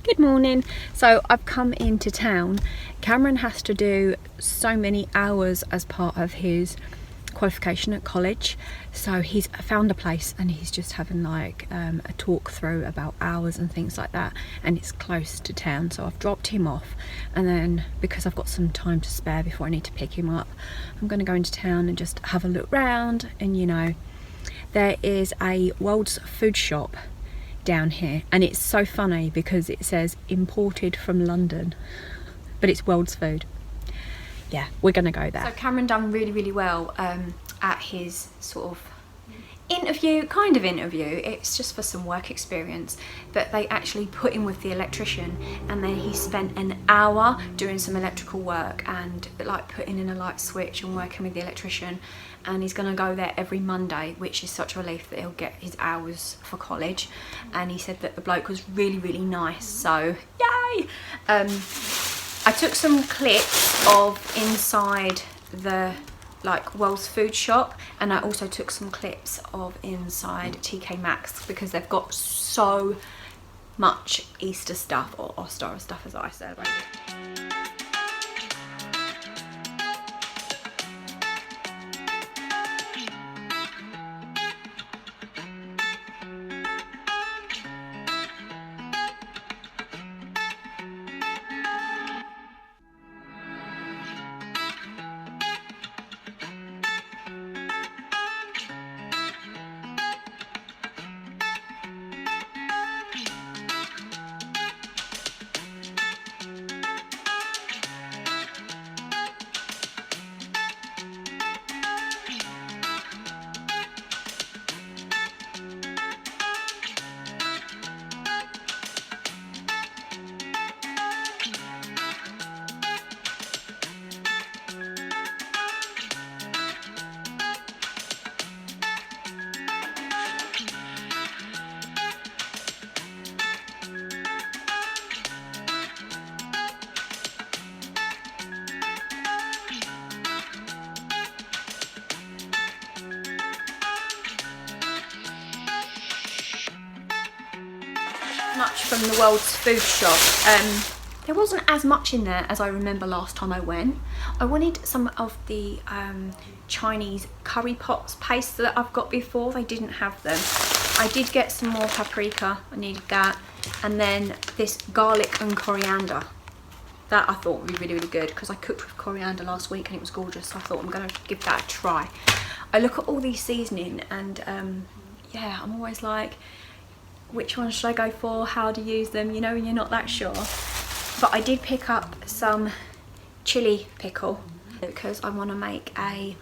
Good morning. So I've come into town. Cameron has to do so many hours as part of his qualification at college, so he's found a place and he's just having like a talk through about hours and things like that, and it's close to town, so I've dropped him off, and then because I've got some time to spare before I need to pick him up, I'm going to go into town and just have a look round. And you know, there is a World's Food shop down here, and it's so funny because it says imported from London, but it's World's Food. Yeah, we're gonna go there. So Cameron done really well at his sort of kind of interview. It's just for some work experience, but they actually put him with the electrician, and then he spent an hour doing some electrical work and like putting in a light switch and working with the electrician. And he's going to go there every Monday, which is such a relief that he'll get his hours for college. And he said that the bloke was really nice, so yay! I took some clips of inside the like World's Food shop, and I also took some clips of inside TK Maxx because they've got so much Easter stuff, or Ostara stuff as I said. Much from the World's Food shop. There wasn't as much in there as I remember last time I went. I wanted some of the Chinese curry pots paste that I've got before. They didn't have them. I did get some more paprika, I needed that, and then this garlic and coriander. That I thought would be really good because I cooked with coriander last week and it was gorgeous, so I thought I'm going to give that a try. I look at all these seasoning and yeah, I'm always like, which one should I go for, how to use them, you know, when you're not that sure. But I did pick up some chili pickle because I want to make a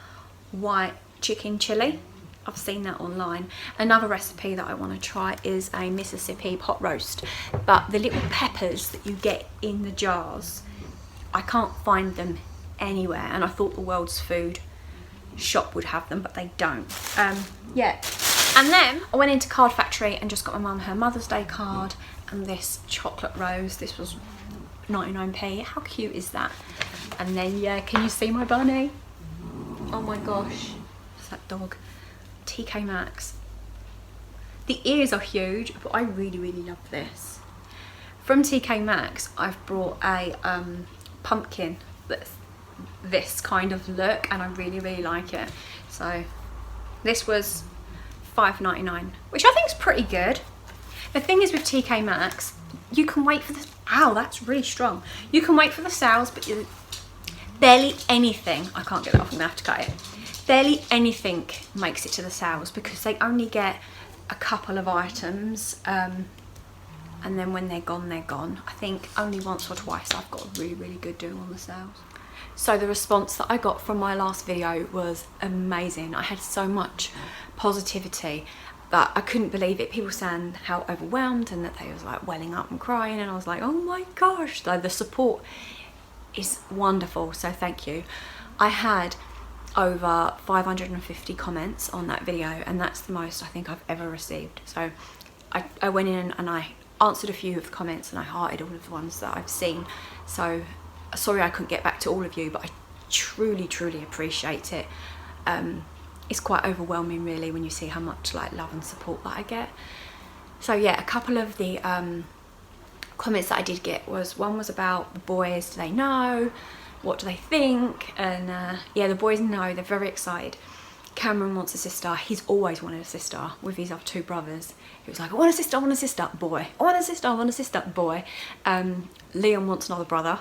white chicken chili. I've seen that online. Another recipe that I want to try is a Mississippi pot roast, but the little peppers that you get in the jars, I can't find them anywhere, and I thought the World's Food shop would have them, but they don't. Yeah. And then I went into Card Factory and just got my mum her Mother's Day card and this chocolate rose. This was 99p. How cute is that? And then, yeah, can you see my bunny? Oh my gosh, it's that dog. TK Maxx. The ears are huge, but I really love this. From TK Maxx, I've brought a pumpkin that's this kind of look, and I really like it. So this was $5.99, which I think is pretty good. The thing is with TK Maxx, you can wait for the, ow, that's really strong. You can wait for the sales, but barely anything, I can't get it off, I'm gonna have to cut it. Barely anything makes it to the sales because they only get a couple of items, and then when they're gone, they're gone. I think only once or twice I've got a really good deal on the sales. So the response that I got from my last video was amazing. I had so much positivity that I couldn't believe it. People saying how overwhelmed and that they was like welling up and crying, and I was like, oh my gosh. So the support is wonderful, so thank you. I had over 550 comments on that video, and that's the most I think I've ever received. So I went in and I answered a few of the comments and I hearted all of the ones that I've seen. So sorry I couldn't get back to all of you, but I truly appreciate it. It's quite overwhelming really when you see how much like love and support that I get. So yeah, a couple of the comments that I did get was, one was about the boys, do they know? What do they think? And yeah, the boys know, they're very excited. Cameron wants a sister. He's always wanted a sister with his other 2 brothers. He was like, I want a sister, I want a sister, boy. I want a sister, I want a sister, boy. Liam wants another brother.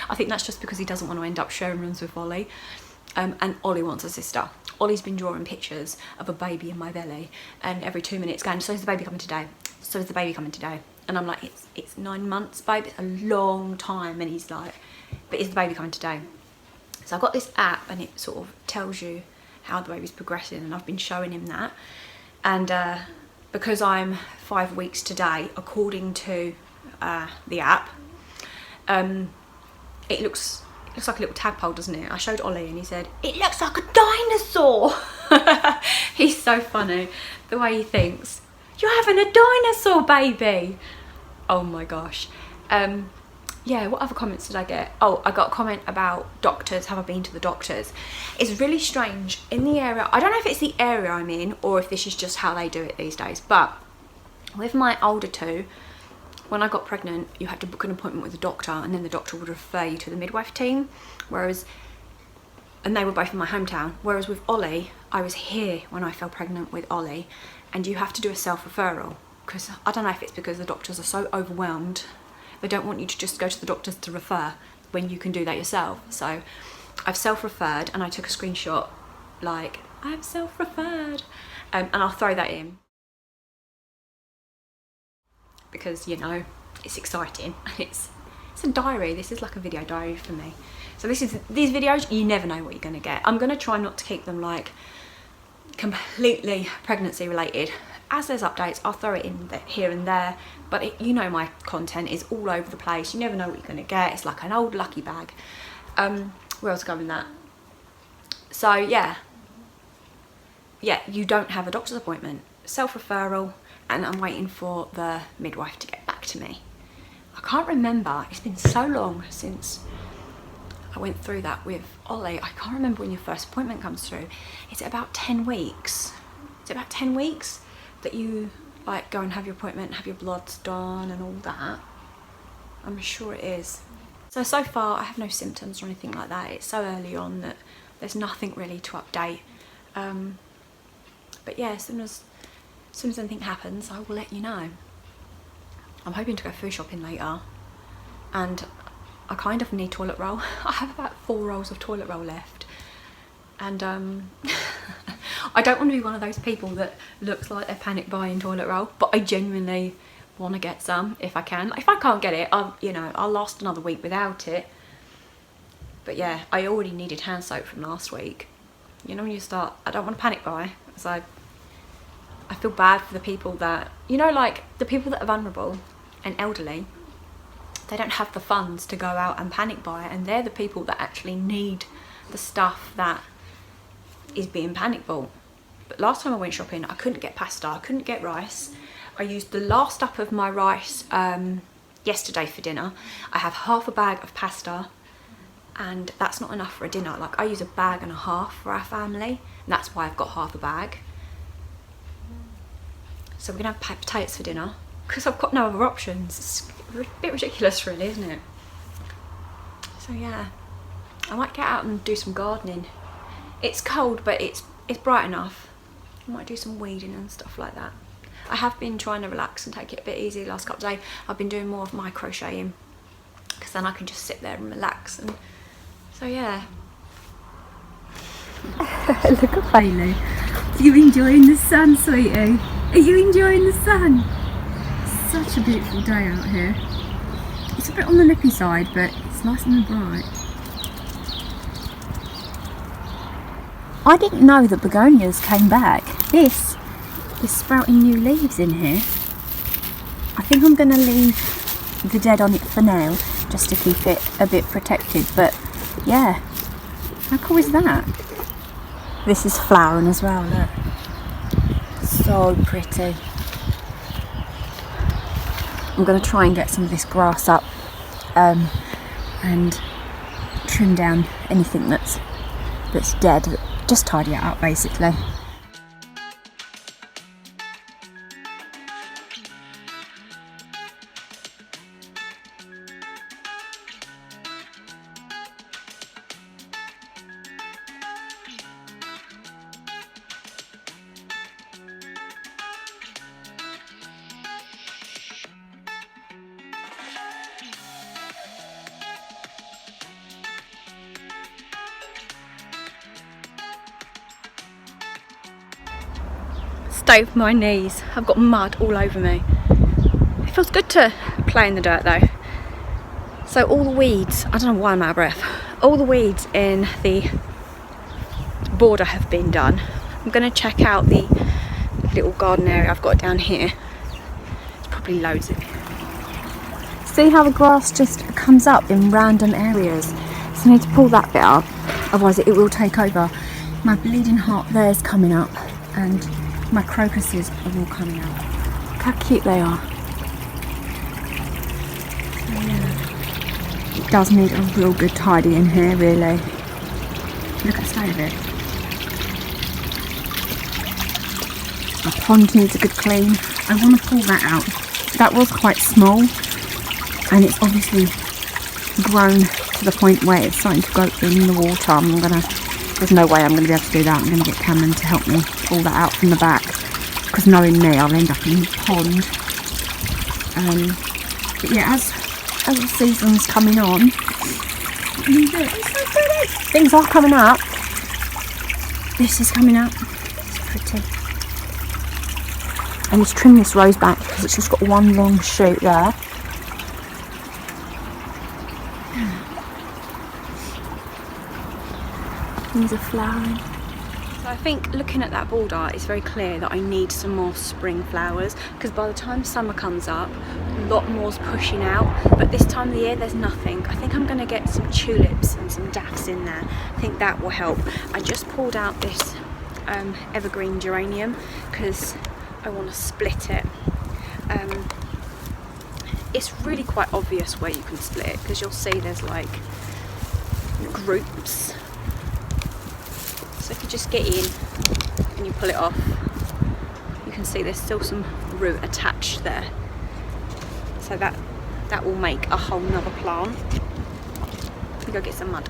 I think that's just because he doesn't want to end up sharing rooms with Ollie. And Ollie wants a sister. Ollie's been drawing pictures of a baby in my belly, and every 2 minutes going, so is the baby coming today? So is the baby coming today? And I'm like, it's 9 months, babe, it's a long time. And he's like, but is the baby coming today? So I've got this app, and it sort of tells you how the baby's progressing, and I've been showing him that. And because I'm 5 weeks today, according to the app, it looks like a little tadpole, doesn't it? I showed Ollie and he said, it looks like a dinosaur. He's so funny, the way he thinks. You're having a dinosaur, baby. Oh my gosh. Yeah, what other comments did I get? Oh, I got a comment about doctors. Have I been to the doctors? It's really strange in the area. I don't know if it's the area I'm in or if this is just how they do it these days. But with my older 2, when I got pregnant, you had to book an appointment with a doctor, and then the doctor would refer you to the midwife team. And they were both in my hometown. Whereas with Ollie, I was here when I fell pregnant with Ollie, and you have to do a self-referral. Because I don't know if it's because the doctors are so overwhelmed. They don't want you to just go to the doctors to refer when you can do that yourself. So I've self-referred, and I took a screenshot like, I'm self-referred. And I'll throw that in. Because, you know, it's exciting. It's a diary. This is like a video diary for me. So these videos, you never know what you're going to get. I'm going to try not to keep them like completely pregnancy related. As there's updates, I'll throw it in here and there, but you know my content is all over the place. You never know what you're going to get. It's like an old lucky bag. Where else go in that? So yeah, you don't have a doctor's appointment, self-referral, and I'm waiting for the midwife to get back to me. I can't remember, it's been so long since I went through that with Ollie. I can't remember when your first appointment comes through. Is it about 10 weeks? Is it about 10 weeks that you like go and have your appointment, have your bloods done and all that? I'm sure it is. So far I have no symptoms or anything like that. It's so early on that there's nothing really to update. But yeah, as soon as anything happens, I will let you know. I'm hoping to go food shopping later, and I kind of need toilet roll. I have about 4 rolls of toilet roll left, and I don't want to be one of those people that looks like they're panic buying toilet roll, but I genuinely want to get some if I can. Like, if I can't get it, I'll last another week without it. But yeah, I already needed hand soap from last week. You know, when you start, I don't want to panic buy, so I feel bad for the people that, you know, like the people that are vulnerable and elderly. They don't have the funds to go out and panic buy, and they're the people that actually need the stuff that is being panic bought. But last time I went shopping, I couldn't get pasta, I couldn't get rice. I used the last up of my rice yesterday for dinner. I have half a bag of pasta, and that's not enough for a dinner. Like, I use a bag and a half for our family, and that's why I've got half a bag. So we're gonna have potatoes for dinner because I've got no other options. It's a bit ridiculous really, isn't it? So yeah, I might get out and do some gardening. It's cold, but it's bright enough. I might do some weeding and stuff like that. I have been trying to relax and take it a bit easy the last couple of days. I've been doing more of my crocheting because then I can just sit there and relax. And so yeah. Look at Bailey. Are you enjoying the sun, sweetie? Are you enjoying the sun? Such a beautiful day out here. It's a bit on the nippy side, but it's nice and bright. I didn't know that begonias came back. This is sprouting new leaves in here. I think I'm going to leave the dead on it for now, just to keep it a bit protected. But yeah, how cool is that? This is flowering as well, look. So pretty. I'm going to try and get some of this grass up and trim down anything that's dead. Just tidy it up basically. stay with my knees. I've got mud all over me. It feels good to play in the dirt though. So all the weeds, I don't know why I'm out of breath, all the weeds in the border have been done. I'm going to check out the little garden area I've got down here. There's probably loads of it. See how the grass just comes up in random areas? So I need to pull that bit up, otherwise it will take over. My bleeding heart there's coming up, and my crocuses are all coming out. Look how cute they are. So yeah, it does need a real good tidy in here, really. Look at the state of it. My pond needs a good clean. I want to pull that out. That was quite small, and it's obviously grown to the point where it's starting to go in the water. There's no way I'm going to be able to do that. I'm going to get Cameron to help me pull that out from the back, because knowing me, I'll end up in the pond. But yeah, as the season's coming on, it's so pretty. Things are coming up. This is coming up. It's pretty. I need to trim this rose back because it's just got one long shoot there. Things are flowering. So I think looking at that border, it's very clear that I need some more spring flowers, because by the time summer comes up, a lot more's pushing out. But this time of the year, there's nothing. I think I'm going to get some tulips and some daffs in there. I think that will help. I just pulled out this evergreen geranium because I want to split it. It's really quite obvious where you can split it, because you'll see there's like groups. So if you just get in and you pull it off, you can see there's still some root attached there. So that will make a whole nother plant. Let me go get some mud.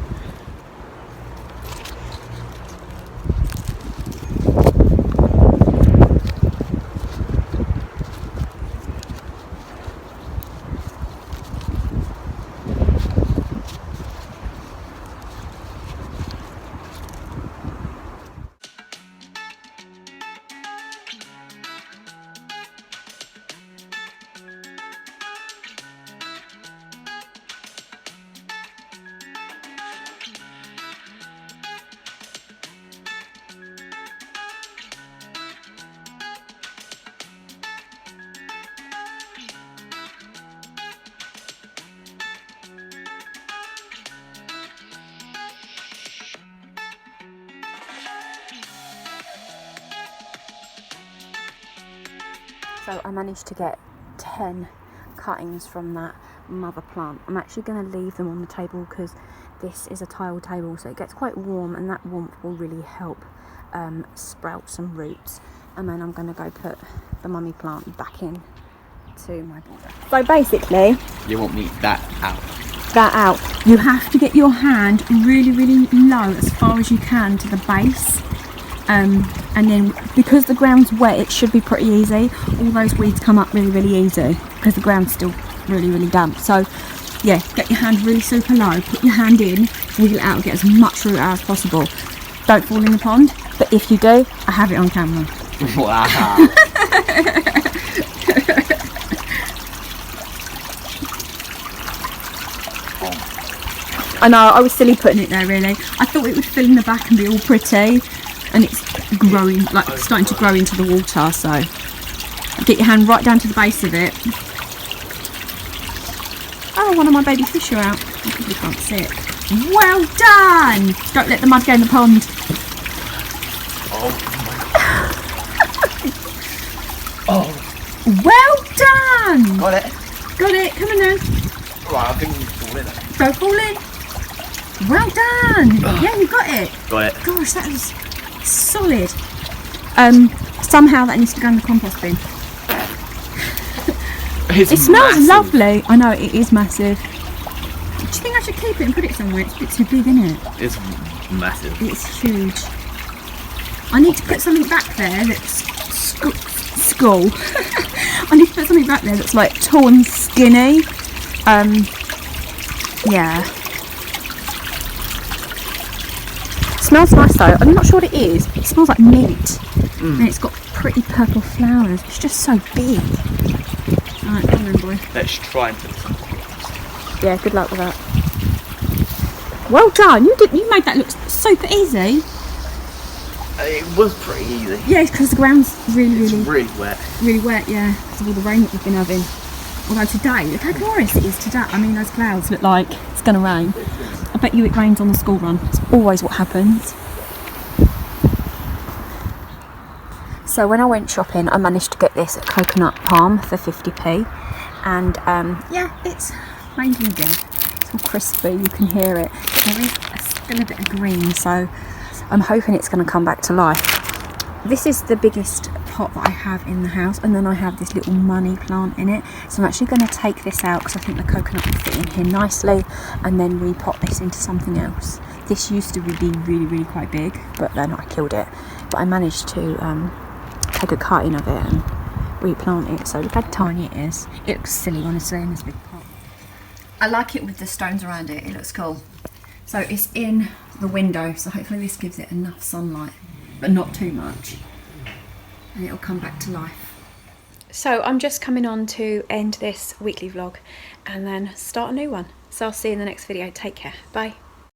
So I managed to get 10 cuttings from that mother plant. I'm actually going to leave them on the table because this is a tile table, so it gets quite warm, and that warmth will really help sprout some roots. And then I'm going to go put the mummy plant back in to my border. So basically, you want me that out. You have to get your hand really, really low as far as you can to the base. And then because the ground's wet, it should be pretty easy. All those weeds come up really, really easy because the ground's still really, really damp. So yeah, get your hand really super low, put your hand in, wiggle it out, get as much root out as possible. Don't fall in the pond, but if you do, I have it on camera. Wow. I know, I was silly putting it there really. I thought it would fill in the back and be all pretty, and it's growing, like starting to grow into the water. So get your hand right down to the base of it. Oh, one of my baby fish are out. I probably can't see it. Well done! Don't let the mud go in the pond. Oh. Oh. Well done! Got it. Got it, come on then. Right, I think we fall in. Go fall in. Well done! Yeah, you got it. Got it. Gosh, that was solid. Somehow that needs to go in the compost bin. It smells massive. lovely. I know, it is massive. Do you think I should keep it and put it somewhere? It's a bit too big, isn't it? It's massive. It's huge. I need to put something back there that's skull. I need to put something back there that's like tall and skinny. Yeah. Smells nice though. I'm not sure what it is. It smells like mint. And it's got pretty purple flowers. It's just so big. Alright, come on then, boy. Let's try and put some pots. Yeah, good luck with that. Well done. You made that look super easy. It was pretty easy. Yeah, because the ground's really wet. really wet, yeah, because of all the rain that we've been having. Although today, look how glorious it is today. I mean, those clouds look like it's going to rain. I bet you it rains on the school run. It's always what happens. So when I went shopping, I managed to get this coconut palm for 50p. And yeah, it's amazing good. It's all crispy, you can hear it. There is still a bit of green, so I'm hoping it's going to come back to life. This is the biggest pot that I have in the house, and then I have this little money plant in it. So I'm actually going to take this out because I think the coconut will fit in here nicely, and then repot this into something else. This used to be really quite big, but then I killed it. But I managed to take a cutting of it and replant it. So look how tiny it is. It looks silly honestly in this big pot. I like it with the stones around it. It looks cool. So it's in the window, so hopefully this gives it enough sunlight, but not too much, and it'll come back to life. So I'm just coming on to end this weekly vlog and then start a new one. So I'll see you in the next video. Take care. Bye.